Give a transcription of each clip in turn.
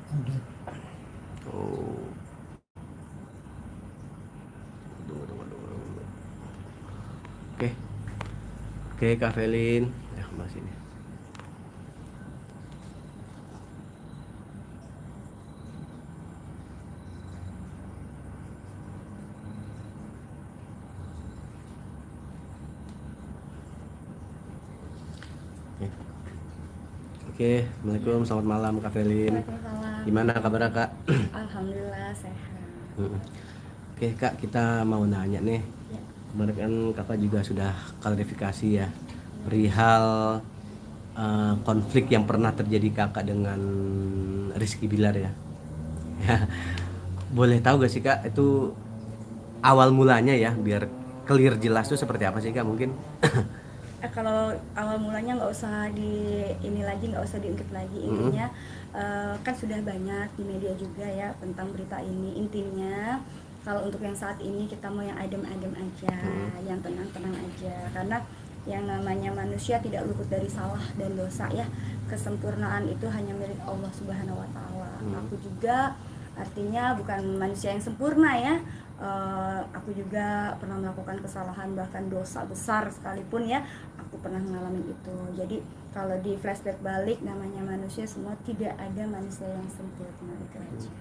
update. Oh, tunggu. Oke, oke Kak Felin. Ya, Mas ini. Oke, oke. Assalamualaikum, selamat malam Kak Felin. Waalaikumsalam. Gimana kabar Kak? Alhamdulillah sehat. Oke Kak, kita mau nanya nih. Ya. Kemarin kan kakak juga sudah klarifikasi ya perihal konflik yang pernah terjadi kakak dengan Rizky Bilar ya. Ya, boleh tahu gak sih kak itu awal mulanya ya biar clear jelas tuh seperti apa sih kak mungkin? Kalau awal mulanya nggak usah ini lagi, nggak usah diungkit lagi. Intinya kan sudah banyak di media juga ya tentang berita ini. Intinya kalau untuk yang saat ini kita mau yang adem-adem aja, yang tenang-tenang aja, karena yang namanya manusia tidak luput dari salah dan dosa ya. Kesempurnaan itu hanya milik Allah Subhanahu Wa Taala. Aku juga artinya bukan manusia yang sempurna ya. Aku juga pernah melakukan kesalahan, bahkan dosa besar sekalipun ya aku pernah mengalami itu. Jadi kalau di flashback balik, namanya manusia semua, tidak ada manusia yang sempurna, itu aja.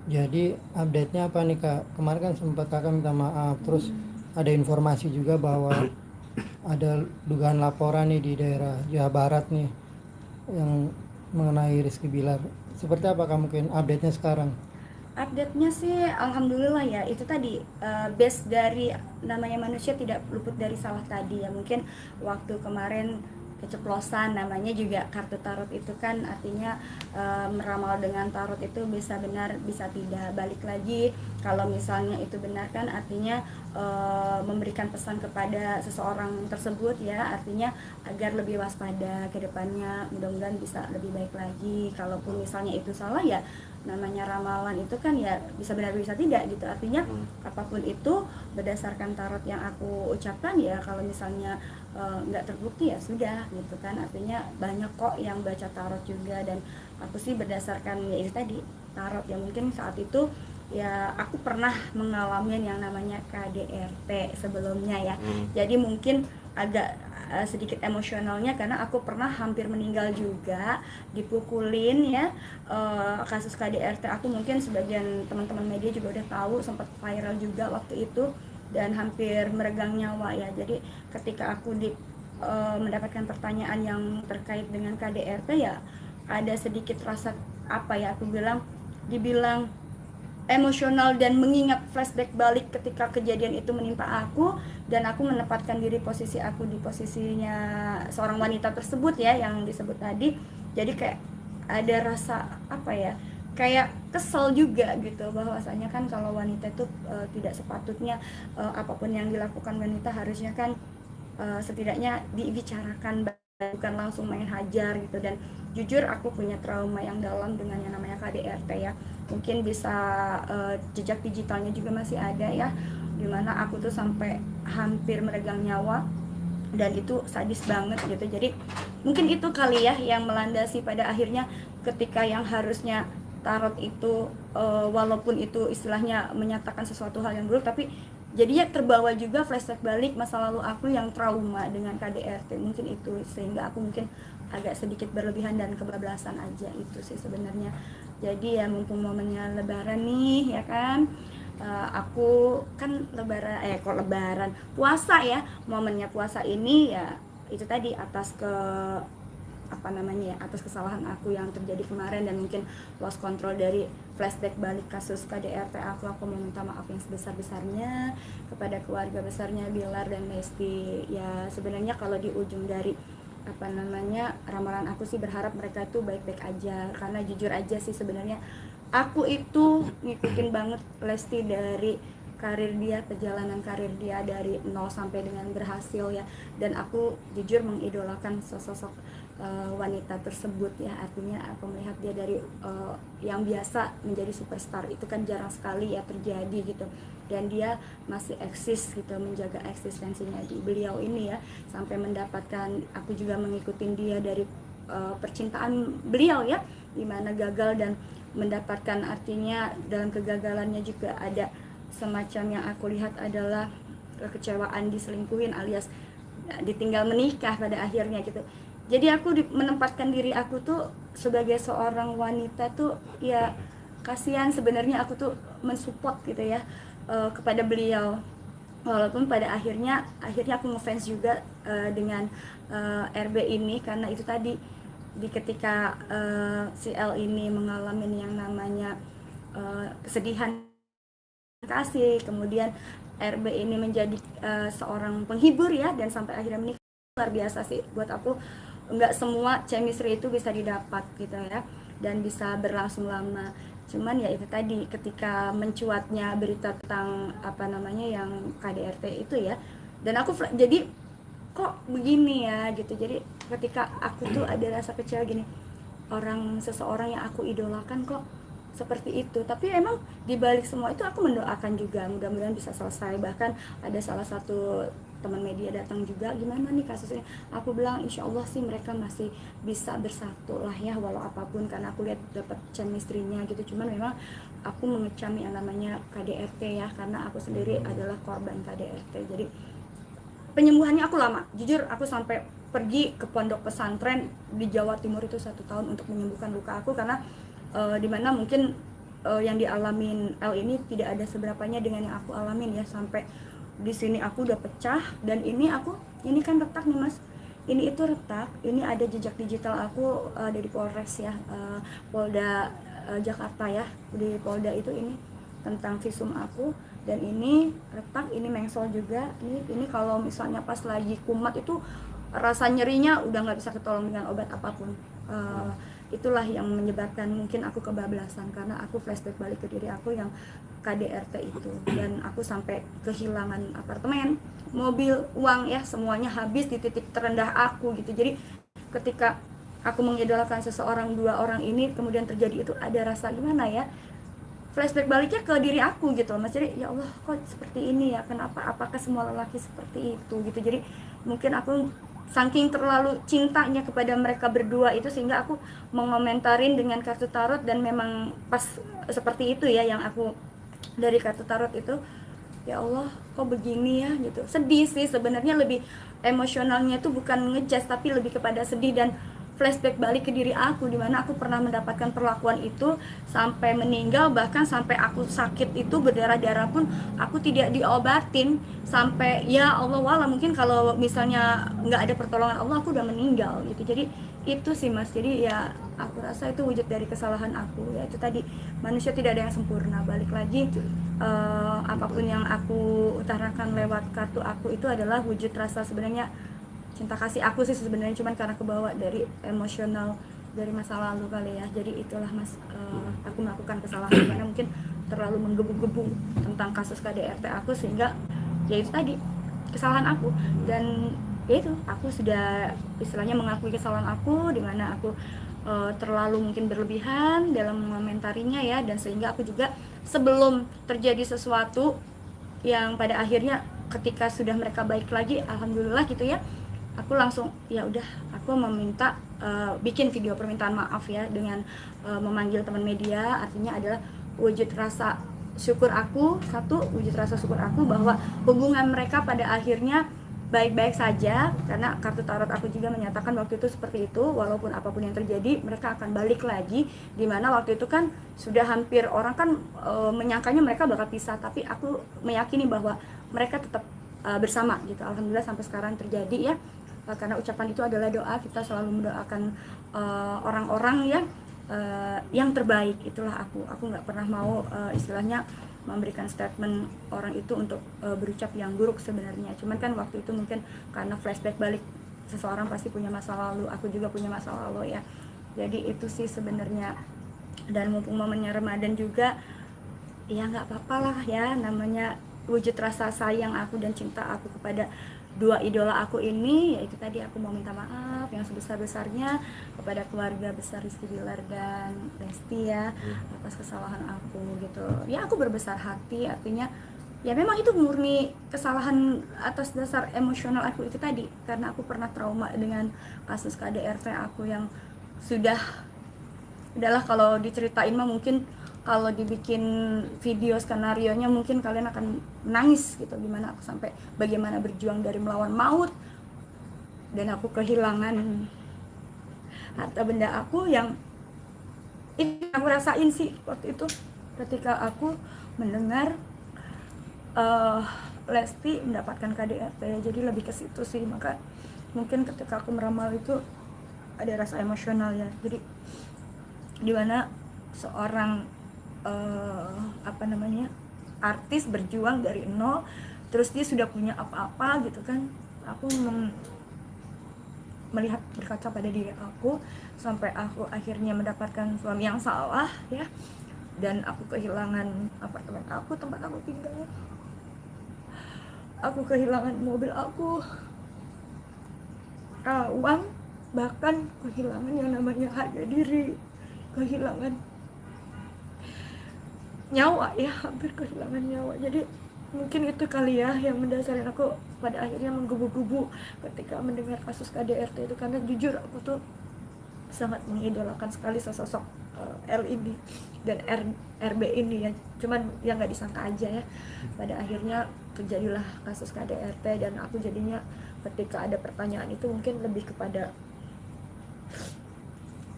Jadi update-nya apa nih Kak? Kemarin kan sempat Kakak minta maaf, terus ada informasi juga bahwa ada dugaan laporan nih di daerah Jawa Barat nih yang mengenai Rizky Bilar. Seperti apa Kak mungkin update-nya sekarang? Update-nya sih alhamdulillah ya, itu tadi base dari namanya manusia tidak luput dari salah tadi ya. Mungkin waktu kemarin keceplosan, namanya juga kartu tarot itu kan artinya meramal dengan tarot itu bisa benar bisa tidak. Balik lagi kalau misalnya itu benar kan artinya memberikan pesan kepada seseorang tersebut ya, artinya agar lebih waspada ke depannya, mudah-mudahan bisa lebih baik lagi. Kalaupun misalnya itu salah ya, namanya ramalan itu kan ya bisa benar bisa tidak gitu, artinya apapun itu berdasarkan tarot yang aku ucapkan ya, kalau misalnya nggak terbukti ya sudah gitu kan, artinya banyak kok yang baca tarot juga. Dan aku sih berdasarkan ya itu tadi tarot ya, mungkin saat itu ya aku pernah mengalami yang namanya KDRT sebelumnya ya. Jadi mungkin agak sedikit emosionalnya karena aku pernah hampir meninggal juga, dipukulin ya. Kasus KDRT aku mungkin sebagian teman-teman media juga udah tahu, sempat viral juga waktu itu dan hampir meregang nyawa ya. Jadi ketika aku mendapatkan pertanyaan yang terkait dengan KDRT ya, ada sedikit rasa apa ya, aku dibilang emosional dan mengingat flashback balik ketika kejadian itu menimpa aku, dan aku menempatkan diri posisi aku di posisinya seorang wanita tersebut ya yang disebut tadi. Jadi kayak ada rasa apa ya, kayak kesel juga gitu, bahwasanya kan kalau wanita itu tidak sepatutnya apapun yang dilakukan wanita harusnya kan setidaknya dibicarakan, bukan langsung main hajar gitu. Dan jujur aku punya trauma yang dalam dengan yang namanya KDRT ya. Mungkin bisa jejak digitalnya juga masih ada ya, dimana aku tuh sampai hampir meregang nyawa, dan itu sadis banget gitu. Jadi mungkin itu kali ya yang melandasi pada akhirnya ketika yang harusnya tarot itu walaupun itu istilahnya menyatakan sesuatu hal yang buruk, tapi jadinya terbawa juga flashback balik masa lalu aku yang trauma dengan KDRT. Mungkin itu sehingga aku mungkin agak sedikit berlebihan dan kebablasan aja, itu sih sebenarnya. Jadi ya mumpung momennya lebaran nih ya kan, aku kan lebaran puasa ya, momennya puasa ini ya itu tadi atas apa namanya ya, atas kesalahan aku yang terjadi kemarin dan mungkin lost control dari flashback balik kasus KDRT aku mau minta maaf yang sebesar-besarnya kepada keluarga besarnya Bilar dan Lesti. Ya sebenarnya kalau di ujung dari apa namanya ramalan aku sih berharap mereka itu baik-baik aja, karena jujur aja sih sebenarnya aku itu ngikutin banget Lesti dari karir dia, perjalanan karir dia dari nol sampai dengan berhasil ya. Dan aku jujur mengidolakan sosok wanita tersebut ya, artinya aku melihat dia dari yang biasa menjadi superstar itu kan jarang sekali ya terjadi gitu. Dan dia masih eksis gitu, menjaga eksistensinya di beliau ini ya, sampai mendapatkan, aku juga mengikuti dia dari percintaan beliau ya, di mana gagal dan mendapatkan, artinya dalam kegagalannya juga ada semacam yang aku lihat adalah kekecewaan diselingkuhin alias ditinggal menikah pada akhirnya gitu. Jadi aku menempatkan diri aku tuh sebagai seorang wanita tuh ya kasihan sebenarnya, aku tuh mensupport gitu ya kepada beliau, walaupun pada akhirnya aku ngefans juga dengan RB ini, karena itu tadi ketika si L ini mengalami yang namanya kesedihan kasih, kemudian RB ini menjadi seorang penghibur ya, dan sampai akhirnya menikah. Luar biasa sih buat aku, nggak semua chemistry itu bisa didapat gitu ya dan bisa berlangsung lama. Cuman ya itu tadi, ketika mencuatnya berita tentang apa namanya yang KDRT itu ya, dan aku jadi kok begini ya gitu. Jadi ketika aku tuh ada rasa kecewa gini, seseorang yang aku idolakan kok seperti itu. Tapi emang dibalik semua itu aku mendoakan juga mudah-mudahan bisa selesai. Bahkan ada salah satu teman media datang juga, gimana nih kasusnya, aku bilang insya Allah sih mereka masih bisa bersatu lah ya walau apapun, karena aku lihat dapat chemistry-nya gitu. Cuman memang aku mengecam yang namanya KDRT ya, karena aku sendiri adalah korban KDRT. Jadi penyembuhannya aku lama, jujur aku sampai pergi ke pondok pesantren di Jawa Timur itu 1 tahun untuk menyembuhkan luka aku, karena dimana mungkin yang dialamin L ini tidak ada seberapanya dengan yang aku alamin ya. Sampai di sini aku udah pecah, dan ini kan retak nih mas, ini itu retak, ini ada jejak digital aku dari Polres ya, Polda Jakarta ya, di Polda itu ini tentang visum aku, dan ini retak, ini mengsel juga, ini kalau misalnya pas lagi kumat itu rasa nyerinya udah nggak bisa ketolong dengan obat apapun. Itulah yang menyebabkan mungkin aku kebablasan, karena aku flashback balik ke diri aku yang KDRT itu, dan aku sampai kehilangan apartemen, mobil, uang ya, semuanya habis di titik terendah aku gitu. Jadi ketika aku mengidolakan seseorang, 2 orang ini kemudian terjadi itu, ada rasa gimana ya, flashback baliknya ke diri aku gitu mas. Jadi ya Allah kok seperti ini ya, kenapa, apakah semua lelaki seperti itu gitu. Jadi mungkin aku saking terlalu cintanya kepada mereka berdua itu, sehingga aku mengomentarin dengan kartu tarot, dan memang pas seperti itu ya yang aku dari kartu tarot itu. Ya Allah kok begini ya gitu, sedih sih sebenarnya, lebih emosionalnya itu bukan ngejudge tapi lebih kepada sedih dan flashback balik ke diri aku, dimana aku pernah mendapatkan perlakuan itu sampai meninggal, bahkan sampai aku sakit itu berdarah-darah pun aku tidak diobatin, sampai ya Allah wala, mungkin kalau misalnya nggak ada pertolongan Allah aku udah meninggal gitu. Jadi itu sih mas, jadi ya aku rasa itu wujud dari kesalahan aku ya. Itu tadi, manusia tidak ada yang sempurna. Balik lagi, apapun yang aku utarakan lewat kartu aku itu adalah wujud rasa sebenarnya cinta kasih aku sih sebenarnya, cuman karena kebawa dari emosional dari masa lalu kali ya. Jadi itulah mas, aku melakukan kesalahan karena mungkin terlalu menggebu-gebu tentang kasus KDRT aku, sehingga ya itu tadi kesalahan aku. Dan ya itu, aku sudah istilahnya mengakui kesalahan aku, dimana aku terlalu mungkin berlebihan dalam mengomentarinya ya, dan sehingga aku juga sebelum terjadi sesuatu yang pada akhirnya ketika sudah mereka baik lagi, alhamdulillah gitu ya, aku langsung ya udah, aku meminta bikin video permintaan maaf ya, dengan memanggil teman media. Artinya adalah wujud rasa syukur aku, wujud rasa syukur aku bahwa hubungan mereka pada akhirnya baik-baik saja, karena kartu tarot aku juga menyatakan waktu itu seperti itu, walaupun apapun yang terjadi mereka akan balik lagi. Dimana waktu itu kan sudah hampir orang kan menyangkanya mereka bakal pisah, tapi aku meyakini bahwa mereka tetap bersama gitu. Alhamdulillah sampai sekarang terjadi ya, karena ucapan itu adalah doa, kita selalu mendoakan orang-orang yang terbaik. Itulah aku nggak pernah mau istilahnya memberikan statement orang itu untuk berucap yang buruk sebenarnya. Cuman kan waktu itu mungkin karena flashback balik, seseorang pasti punya masa lalu, aku juga punya masa lalu ya. Jadi itu sih sebenarnya. Dan mumpung momennya Ramadan juga, ya nggak apa-apa lah ya, namanya wujud rasa sayang aku dan cinta aku kepada 2 idola aku ini. Yaitu tadi aku mau minta maaf yang sebesar-besarnya kepada keluarga besar Rizky Bilar dan Lesti ya, atas kesalahan aku gitu ya. Aku berbesar hati, artinya ya memang itu murni kesalahan atas dasar emosional aku itu tadi, karena aku pernah trauma dengan kasus KDRT aku yang sudah udahlah kalau diceritain mah mungkin kalau dibikin video skenario nya mungkin kalian akan menangis gitu, gimana aku sampai bagaimana berjuang dari melawan maut, dan aku kehilangan harta benda aku yang ini aku rasain sih waktu itu ketika aku mendengar Lesti mendapatkan KDRT. Jadi lebih ke situ sih, maka mungkin ketika aku meramal itu ada rasa emosional ya. Jadi dimana seorang artis berjuang dari nol, terus dia sudah punya apa-apa gitu kan. Aku melihat, berkaca pada diri aku sampai aku akhirnya mendapatkan suami yang salah ya, dan aku kehilangan apartemen aku, tempat aku tinggal, aku kehilangan mobil aku, uang, bahkan kehilangan yang namanya harga diri, kehilangan nyawa ya, hampir kehilangan nyawa. Jadi mungkin itu kali ya yang mendasari aku pada akhirnya menggebu-gebu ketika mendengar kasus KDRT itu, karena jujur aku tuh sangat mengidolakan sekali sosok L ini dan RB ini ya, cuman yang nggak disangka aja ya, pada akhirnya terjadilah kasus KDRT. Dan aku jadinya ketika ada pertanyaan itu mungkin lebih kepada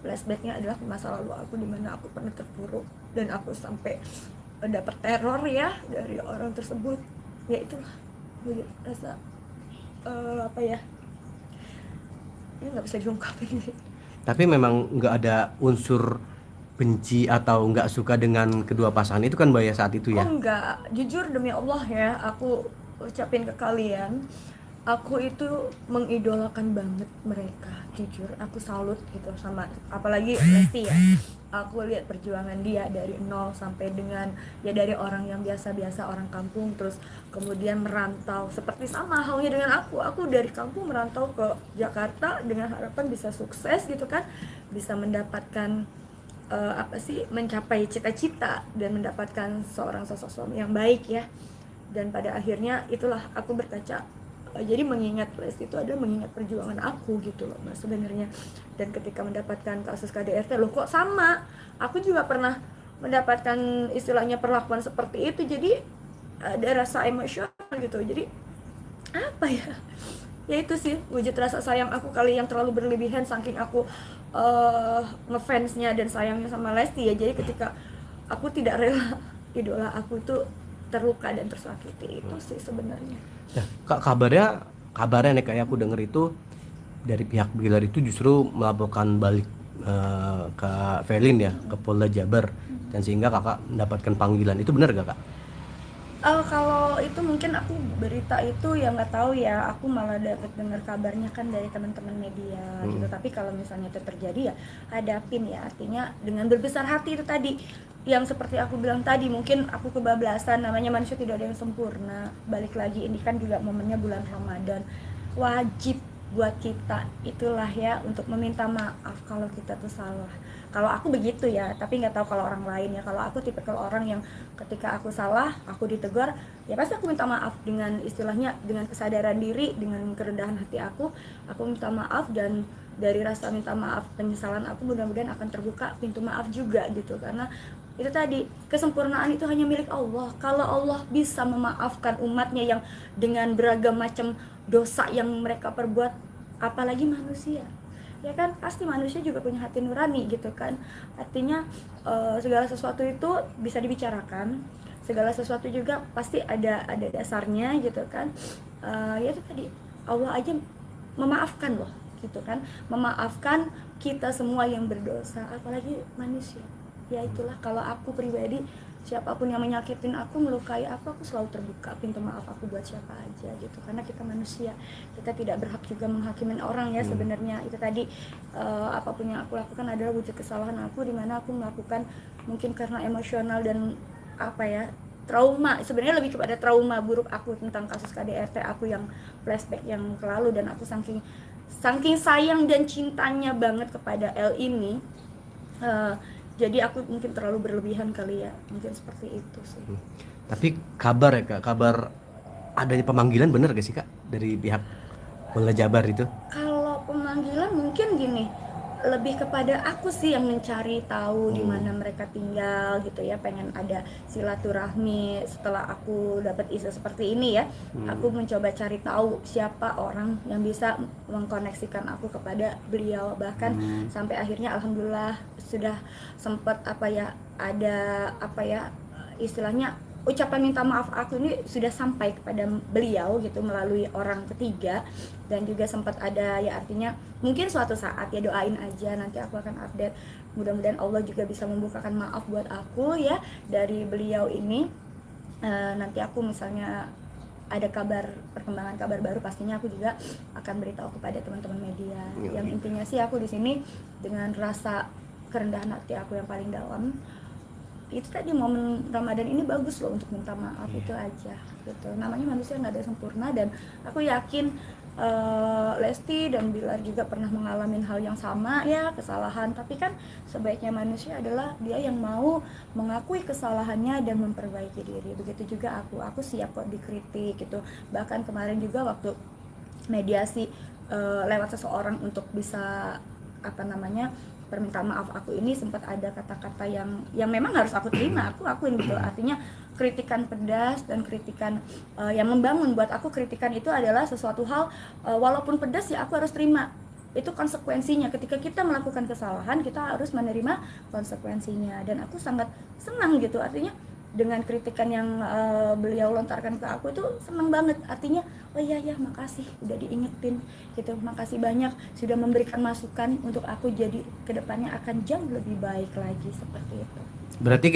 flashbacknya adalah masa lalu aku, dimana aku pernah terpuruk dan aku sampai dapat teror ya dari orang tersebut. Ya itulah rasa ini nggak bisa diungkapin. Tapi memang nggak ada unsur benci atau nggak suka dengan kedua pasangan itu kan Mbak ya saat itu ya? Oh enggak, jujur demi Allah ya, aku ucapin ke kalian, aku itu mengidolakan banget mereka. Jujur aku salut gitu sama, apalagi Lesti ya. Aku lihat perjuangan dia dari nol sampai dengan ya, dari orang yang biasa-biasa, orang kampung, terus kemudian merantau seperti sama halnya dengan aku dari kampung merantau ke Jakarta dengan harapan bisa sukses gitu kan, bisa mendapatkan mencapai cita-cita dan mendapatkan seorang sosok suami yang baik ya. Dan pada akhirnya itulah aku berkaca, jadi mengingat Lesti itu adalah mengingat perjuangan aku gitu loh Mas sebenarnya. Dan ketika mendapatkan kasus KDRT, loh kok sama, aku juga pernah mendapatkan istilahnya perlakuan seperti itu. Jadi ada rasa emosional gitu. Jadi apa ya itu sih wujud rasa sayang aku kali yang terlalu berlebihan, saking aku ngefansnya dan sayangnya sama Lesti ya. Jadi ketika aku tidak rela idola aku itu terluka dan tersakiti, itu sih sebenarnya. Nah, Kak, kabarnya nih kayak aku denger itu dari pihak Bilar itu justru melaporkan balik ke Velin ya, ke Polda Jabar, dan sehingga kakak mendapatkan panggilan. Itu benar gak Kak? Kalau itu mungkin aku berita itu ya nggak tahu ya, aku malah dapat dengar kabarnya kan dari teman-teman media gitu. Tapi kalau misalnya itu terjadi ya hadapin ya, artinya dengan berbesar hati itu tadi, yang seperti aku bilang tadi, mungkin aku kebablasan, namanya manusia tidak ada yang sempurna. Balik lagi, ini kan juga momennya bulan Ramadan, wajib buat kita itulah ya untuk meminta maaf kalau kita tuh salah. Kalau aku begitu ya, tapi nggak tahu kalau orang lain ya. Kalau aku tipikal orang yang ketika aku salah, aku ditegur, ya pasti aku minta maaf dengan istilahnya, dengan kesadaran diri, dengan kerendahan hati aku minta maaf. Dan dari rasa minta maaf, penyesalan aku mudah-mudahan akan terbuka pintu maaf juga gitu. Karena itu tadi, kesempurnaan itu hanya milik Allah. Kalau Allah bisa memaafkan umatnya yang dengan beragam macam dosa yang mereka perbuat, apalagi manusia ya kan, pasti manusia juga punya hati nurani gitu kan. Artinya segala sesuatu itu bisa dibicarakan, segala sesuatu juga pasti ada dasarnya gitu kan. Ya itu tadi, Allah aja memaafkan loh gitu kan, memaafkan kita semua yang berdosa, apalagi manusia. Ya itulah, kalau aku pribadi, siapapun yang menyakitin aku, melukai aku selalu terbuka pintu maaf aku buat siapa aja gitu. Karena kita manusia, kita tidak berhak juga menghakimin orang ya sebenarnya. Itu tadi, apapun yang aku lakukan adalah wujud kesalahan aku, dimana aku melakukan mungkin karena emosional dan trauma. Sebenarnya lebih kepada trauma buruk aku tentang kasus KDRT aku yang flashback yang ke lalu. Dan aku saking sayang dan cintanya banget kepada L ini, jadi aku mungkin terlalu berlebihan kali ya, mungkin seperti itu sih. Tapi kabar ya Kak, kabar adanya pemanggilan bener gak sih Kak dari pihak Polda Jabar itu? Kalau pemanggilan mungkin gini, lebih kepada aku sih yang mencari tahu di mana mereka tinggal gitu ya, pengen ada silaturahmi setelah aku dapat isu seperti ini ya. Aku mencoba cari tahu siapa orang yang bisa mengkoneksikan aku kepada beliau, bahkan sampai akhirnya alhamdulillah sudah sempat ada istilahnya ucapan minta maaf aku ini sudah sampai kepada beliau gitu melalui orang ketiga, dan juga sempat ada ya, artinya mungkin suatu saat ya, doain aja nanti aku akan update, mudah-mudahan Allah juga bisa membukakan maaf buat aku ya dari beliau ini. Nanti aku misalnya ada perkembangan kabar baru, pastinya aku juga akan beritahu kepada teman-teman media. Yang intinya sih aku di sini dengan rasa kerendahan hati aku yang paling dalam, itu tadi momen Ramadan ini bagus loh untuk minta maaf, itu aja gitu. Namanya manusia nggak ada yang sempurna, dan aku yakin Lesti dan Bilar juga pernah mengalami hal yang sama ya, kesalahan, tapi kan sebaiknya manusia adalah dia yang mau mengakui kesalahannya dan memperbaiki diri. Begitu juga aku siap kok dikritik gitu. Bahkan kemarin juga waktu mediasi lewat seseorang untuk bisa permintaan maaf aku ini, sempat ada kata-kata yang memang harus aku terima, aku akuin gitu. Artinya kritikan pedas dan kritikan yang membangun buat aku. Kritikan itu adalah sesuatu hal walaupun pedas ya aku harus terima. Itu konsekuensinya. Ketika kita melakukan kesalahan, kita harus menerima konsekuensinya, dan aku sangat senang gitu. Artinya dengan kritikan yang beliau lontarkan ke aku itu senang banget. Artinya oh iya ya, makasih udah diingetin gitu, makasih banyak sudah memberikan masukan untuk aku jadi kedepannya akan jauh lebih baik lagi, seperti itu. Berarti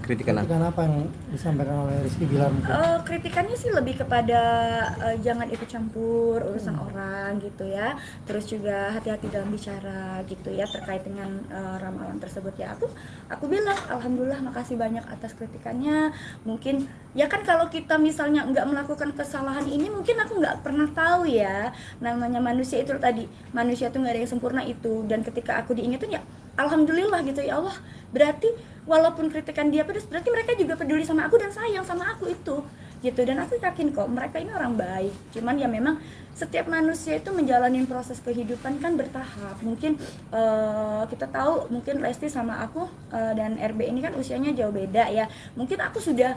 kritikan apa yang disampaikan oleh Rizky Bilar? Kritikannya sih lebih kepada jangan ikut campur urusan orang gitu ya, terus juga hati-hati dalam bicara gitu ya, terkait dengan ramalan tersebut ya. Aku bilang alhamdulillah, makasih banyak atas kritikannya. Mungkin ya kan kalau kita misalnya nggak melakukan kesalahan ini, mungkin aku nggak pernah tahu ya, namanya manusia itu tadi, manusia tuh nggak ada yang sempurna itu. Dan ketika aku diingetin ya alhamdulillah gitu, ya Allah, berarti walaupun kritikan dia pedas, berarti mereka juga peduli sama aku dan sayang sama aku itu gitu. Dan aku yakin kok mereka ini orang baik. Cuman ya memang setiap manusia itu menjalani proses kehidupan kan bertahap. Mungkin kita tahu, mungkin Lesti sama aku dan RB ini kan usianya jauh beda ya. Mungkin aku sudah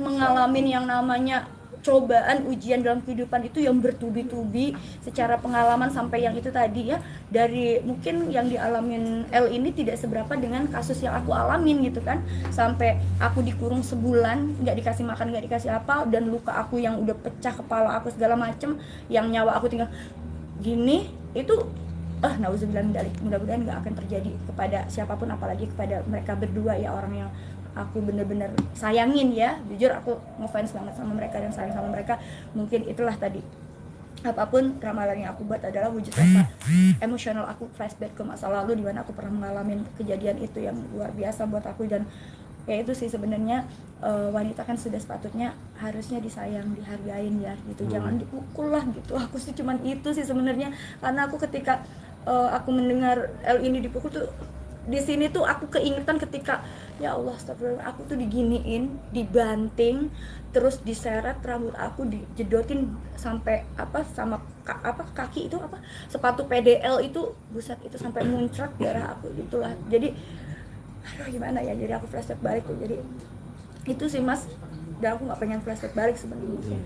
mengalami yang namanya cobaan, ujian dalam kehidupan itu yang bertubi-tubi secara pengalaman, sampai yang itu tadi ya, dari mungkin yang dialamin L ini tidak seberapa dengan kasus yang aku alamin gitu kan. Sampai aku dikurung sebulan, nggak dikasih makan, nggak dikasih apa, dan luka aku yang udah pecah, kepala aku segala macem, yang nyawa aku tinggal gini, itu nauzubillah min dzalik, mudah-mudahan nggak akan terjadi kepada siapapun, apalagi kepada mereka berdua ya, orang yang aku bener-bener sayangin ya. Jujur aku ngefans banget sama mereka dan sayang sama mereka. Mungkin itulah tadi, apapun ramalan yang aku buat adalah wujud rasa emosional aku, flashback ke masa lalu di mana aku pernah mengalami kejadian itu yang luar biasa buat aku. Dan ya itu sih sebenarnya, wanita kan sudah sepatutnya harusnya disayang, dihargain ya gitu. Jangan dipukul lah gitu. Aku sih cuman itu sih sebenarnya, karena aku ketika aku mendengar L ini dipukul tuh, di sini tuh aku keingetan ketika ya Allah, astagfirullah, aku tuh diginiin, dibanting, terus diseret rambut aku, dijedotin sampai sama kaki itu sepatu PDL itu, buset, itu sampai muncrat darah aku itulah. Jadi aduh gimana ya, jadi aku flashback balik tuh. Jadi itu sih Mas, dan aku nggak pengen flashback balik sebenarnya.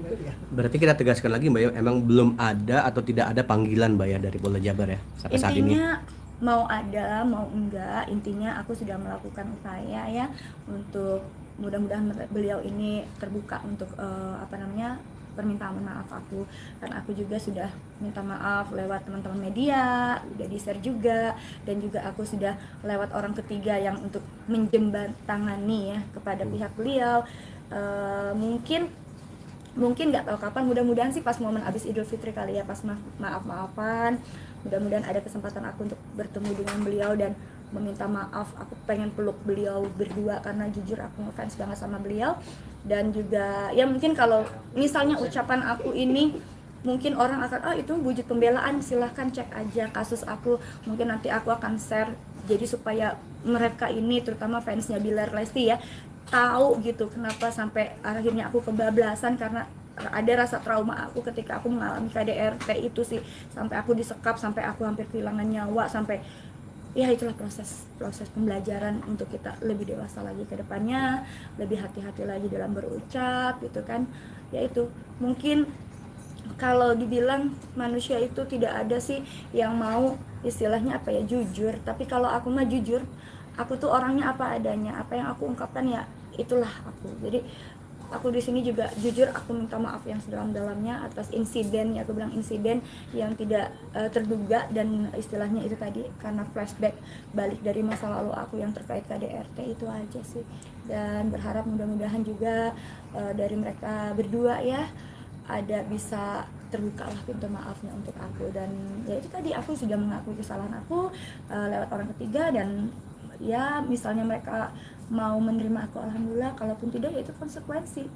Berarti kita tegaskan lagi Mbak ya, emang belum ada atau tidak ada panggilan Mbak ya dari Polda Jabar ya sampai saat ini? Mau ada mau enggak, intinya aku sudah melakukan upaya ya untuk mudah-mudahan beliau ini terbuka untuk permintaan maaf aku. Kan aku juga sudah minta maaf lewat teman-teman media, udah di-share juga, dan juga aku sudah lewat orang ketiga yang untuk menjembatani ya kepada pihak beliau. Mungkin nggak tahu kapan, mudah-mudahan sih pas momen abis Idul Fitri kali ya, pas maaf-maafan, mudah-mudahan ada kesempatan aku untuk bertemu dengan beliau dan meminta maaf. Aku pengen peluk beliau berdua karena jujur aku ngefans banget sama beliau. Dan juga ya mungkin kalau misalnya ucapan aku ini mungkin orang akan itu wujud pembelaan, silahkan cek aja kasus aku, mungkin nanti aku akan share jadi supaya mereka ini, terutama fansnya Bilar Lesti ya, tahu gitu kenapa sampai akhirnya aku kebablasan karena ada rasa trauma aku ketika aku mengalami KDRT itu sih, sampai aku disekap, sampai aku hampir kehilangan nyawa, sampai ya itulah proses pembelajaran untuk kita lebih dewasa lagi ke depannya, lebih hati-hati lagi dalam berucap gitu kan. Ya itu mungkin kalau dibilang manusia itu tidak ada sih yang mau istilahnya apa ya, jujur. Tapi kalau aku mah jujur, aku tuh orangnya apa adanya, apa yang aku ungkapkan ya itulah aku. Jadi aku di sini juga jujur, aku minta maaf yang sedalam-dalamnya atas insiden, ya aku bilang insiden yang tidak terduga, dan istilahnya itu tadi karena flashback balik dari masa lalu aku yang terkait KDRT itu aja sih. Dan berharap mudah-mudahan juga dari mereka berdua ya ada bisa terbuka lah pintu maafnya untuk aku. Dan ya itu tadi, aku sudah mengakui kesalahan aku lewat orang ketiga, dan ya misalnya mereka mau menerima aku alhamdulillah, kalaupun tidak ya itu konsekuensi.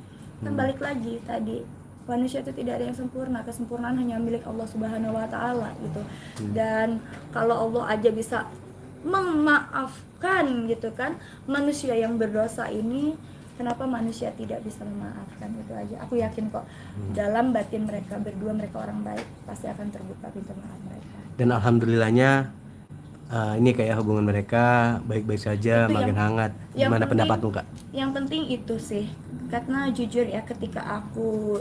Kan balik lagi tadi, manusia itu tidak ada yang sempurna, kesempurnaan hanya milik Allah Subhanahu wa taala gitu. Dan kalau Allah aja bisa memaafkan gitu kan manusia yang berdosa ini, kenapa manusia tidak bisa memaafkan? Itu aja. Aku yakin kok dalam batin mereka berdua, mereka orang baik, pasti akan terbuka pintu maaf mereka. Dan alhamdulillahnya ini kayak hubungan mereka baik-baik saja, Itu makin hangat. Gimana pendapatmu, Kak? Yang penting itu sih, karena jujur ya, ketika aku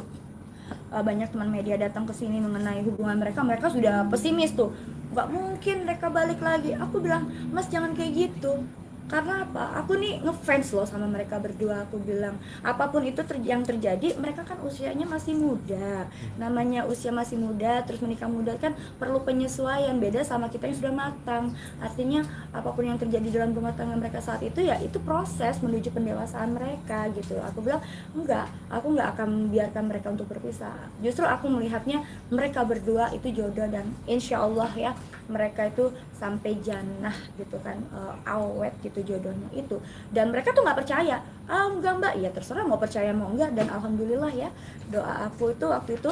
banyak teman media datang ke sini mengenai hubungan mereka, mereka sudah pesimis tuh, nggak mungkin mereka balik lagi. Aku bilang, Mas jangan kayak gitu. Karena apa? Aku nih ngefans loh sama mereka berdua. Aku bilang apapun itu yang terjadi, mereka kan usianya masih muda. Namanya usia masih muda, terus menikah muda kan perlu penyesuaian, beda sama kita yang sudah matang. Artinya apapun yang terjadi dalam rumah tangga mereka saat itu ya itu proses menuju pendewasaan mereka gitu. Aku bilang enggak, aku nggak akan membiarkan mereka untuk berpisah. Justru aku melihatnya mereka berdua itu jodoh, dan insya Allah ya mereka itu sampai jannah gitu kan, awet gitu jodohnya itu. Dan mereka tuh nggak percaya, enggak mbak, ya terserah mau percaya mau enggak. Dan alhamdulillah ya, doa aku itu waktu itu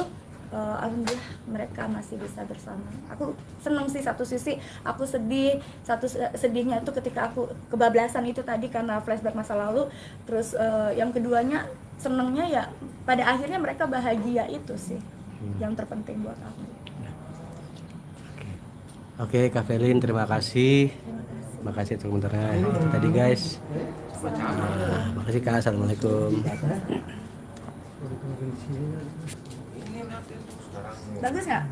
alhamdulillah mereka masih bisa bersama. Aku seneng sih, satu sisi aku sedih, satu sedihnya itu ketika aku kebablasan itu tadi karena flashback masa lalu. Terus yang keduanya senengnya ya pada akhirnya mereka bahagia, itu sih yang terpenting buat aku. Oke, Kak Felin, terima kasih. Terima kasih teman-teman. Tadi guys. Makasih Kak. Assalamualaikum. Bagus nggak?